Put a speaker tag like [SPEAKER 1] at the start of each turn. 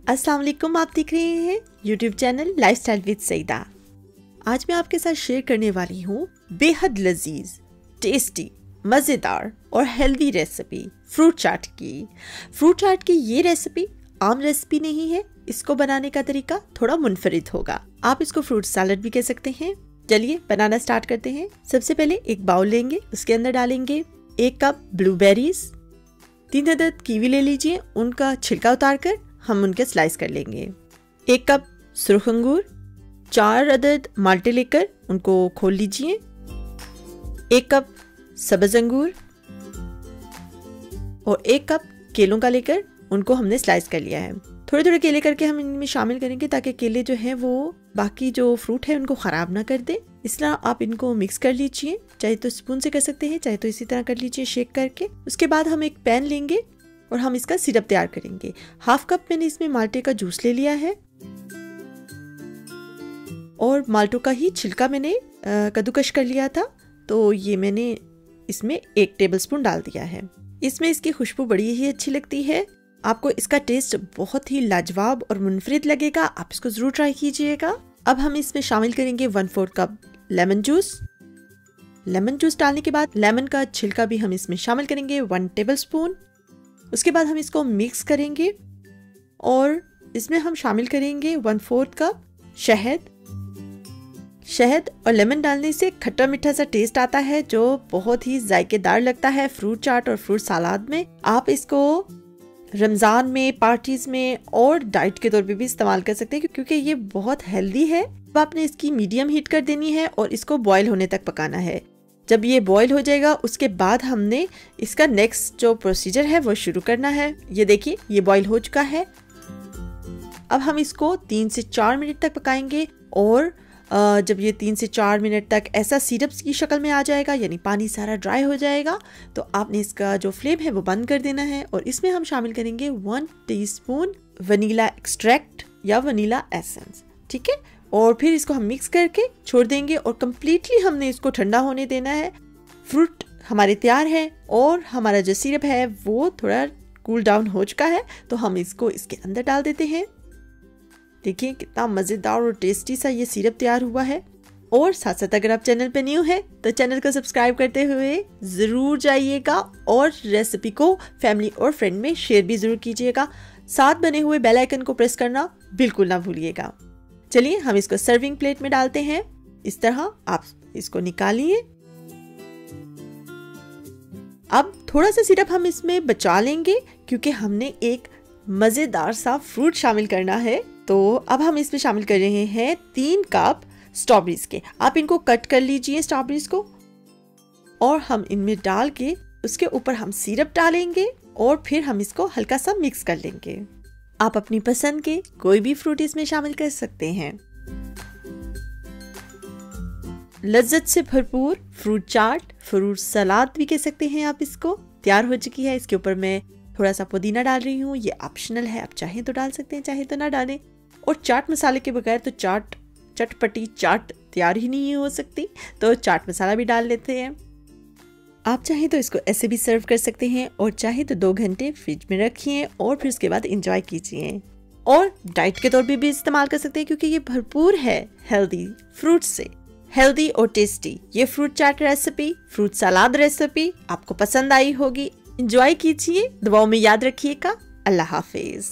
[SPEAKER 1] अस्सलाम वालेकुम, आप देख रहे हैं YouTube channel lifestyle with Saida. आज मैं आपके साथ शेयर करने वाली हूँ बेहद लजीज, टेस्टी, मज़ेदार और हेल्दी रेसिपी फ्रूट चाट की। फ्रूट चाट की ये रेसिपी आम रेसिपी नहीं है, इसको बनाने का तरीका थोड़ा मुनफरिद होगा। आप इसको फ्रूट सैलेड भी कह सकते हैं। चलिए बनाना स्टार्ट करते हैं। सबसे पहले एक बाउल लेंगे, उसके अंदर डालेंगे 1 कप ब्लूबेरीज, 3 अदद कीवी ले लीजिए, उनका छिलका उतार कर हम उनके स्लाइस कर लेंगे। 1 कप सुरख अंगूर, 4 अदद माल्टे लेकर उनको खोल लीजिए। 1 कप सब्ज अंगूर और 1 कप केलों का लेकर उनको हमने स्लाइस कर लिया है। थोड़े थोड़े केले करके हम इनमें शामिल करेंगे ताकि केले जो हैं वो बाकी जो फ्रूट है उनको खराब ना कर दे। इस तरह आप इनको मिक्स कर लीजिए, चाहे तो स्पून से कर सकते हैं, चाहे तो इसी तरह कर लीजिए शेक करके। उसके बाद हम एक पैन लेंगे और हम इसका सिरप तैयार करेंगे। 1/2 कप मैंने इसमें माल्टे का जूस ले लिया है और माल्टों का ही छिलका मैंने कद्दूकश कर लिया था, तो ये मैंने इसमें 1 टेबलस्पून डाल दिया है। इसमें इसकी खुशबू बड़ी ही अच्छी लगती है, आपको इसका टेस्ट बहुत ही लाजवाब और मुनफरिद लगेगा। आप इसको जरूर ट्राई कीजिएगा। अब हम इसमें शामिल करेंगे 1/4 cup lemon juice. Lemon juice डालने के बाद लेमन का छिलका भी हम इसमें शामिल करेंगे 1 टेबलस्पून। उसके बाद हम इसको मिक्स करेंगे और इसमें हम शामिल करेंगे 1/4 कप शहद। शहद और लेमन डालने से खट्टा मीठा सा टेस्ट आता है जो बहुत ही जायकेदार लगता है फ्रूट चाट और फ्रूट सलाद में। आप इसको रमज़ान में, पार्टीज में और डाइट के तौर पे भी इस्तेमाल कर सकते हैं क्योंकि ये बहुत हेल्दी है। अब आपने इसकी मीडियम हीट कर देनी है और इसको बॉयल होने तक पकाना है। जब ये बॉयल हो जाएगा उसके बाद हमने इसका नेक्स्ट जो प्रोसीजर है वो शुरू करना है। ये देखिए ये बॉयल हो चुका है। अब हम इसको 3 से 4 मिनट तक पकाएंगे और जब ये 3 से 4 मिनट तक ऐसा सिरप की शक्ल में आ जाएगा, यानी पानी सारा ड्राई हो जाएगा, तो आपने इसका जो फ्लेम है वो बंद कर देना है और इसमें हम शामिल करेंगे 1 टीस्पून वनीला एक्सट्रैक्ट या वनीला एसेंस। ठीक है, और फिर इसको हम मिक्स करके छोड़ देंगे और कम्प्लीटली हमने इसको ठंडा होने देना है। फ्रूट हमारे तैयार है और हमारा जो सिरप है वो थोड़ा कूल डाउन हो चुका है, तो हम इसको इसके अंदर डाल देते हैं। देखिए कितना मज़ेदार और टेस्टी सा ये सिरप तैयार हुआ है। और साथ साथ अगर आप चैनल पे न्यू है तो चैनल को सब्सक्राइब करते हुए ज़रूर जाइएगा और रेसिपी को फैमिली और फ्रेंड में शेयर भी ज़रूर कीजिएगा। साथ बने हुए बेल आइकन को प्रेस करना बिल्कुल ना भूलिएगा। चलिए हम इसको सर्विंग प्लेट में डालते हैं। इस तरह आप इसको निकालिए। अब थोड़ा सा सिरप हम इसमें बचा लेंगे क्योंकि हमने एक मज़ेदार सा फ्रूट शामिल करना है। तो अब हम इसमें शामिल कर रहे हैं 3 कप स्ट्रॉबेरीज के। आप इनको कट कर लीजिए स्ट्रॉबेरीज को और हम इनमें डाल के उसके ऊपर हम सिरप डालेंगे और फिर हम इसको हल्का सा मिक्स कर लेंगे। आप अपनी पसंद के कोई भी फ्रूट इसमें शामिल कर सकते हैं। लज्जत से भरपूर फ्रूट चाट, फ्रूट सलाद भी कह सकते हैं आप, इसको तैयार हो चुकी है। इसके ऊपर मैं थोड़ा सा पुदीना डाल रही हूँ, ये ऑप्शनल है, आप चाहें तो डाल सकते हैं, चाहे तो ना डालें। और चाट मसाले के बगैर तो चटपटी चाट तैयार ही नहीं हो सकती, तो चाट मसाला भी डाल लेते हैं। आप चाहें तो इसको ऐसे भी सर्व कर सकते हैं और चाहे तो 2 घंटे फ्रिज में रखिए और फिर उसके बाद इंजॉय कीजिए। और डाइट के तौर पे भी इस्तेमाल कर सकते हैं क्योंकि ये भरपूर है हेल्दी फ्रूट से। हेल्दी और टेस्टी ये फ्रूट चाट रेसिपी, फ्रूट सलाद रेसिपी आपको पसंद आई होगी। इंजॉय कीजिए, दुआओं में याद रखिएगा। अल्लाह हाफिज।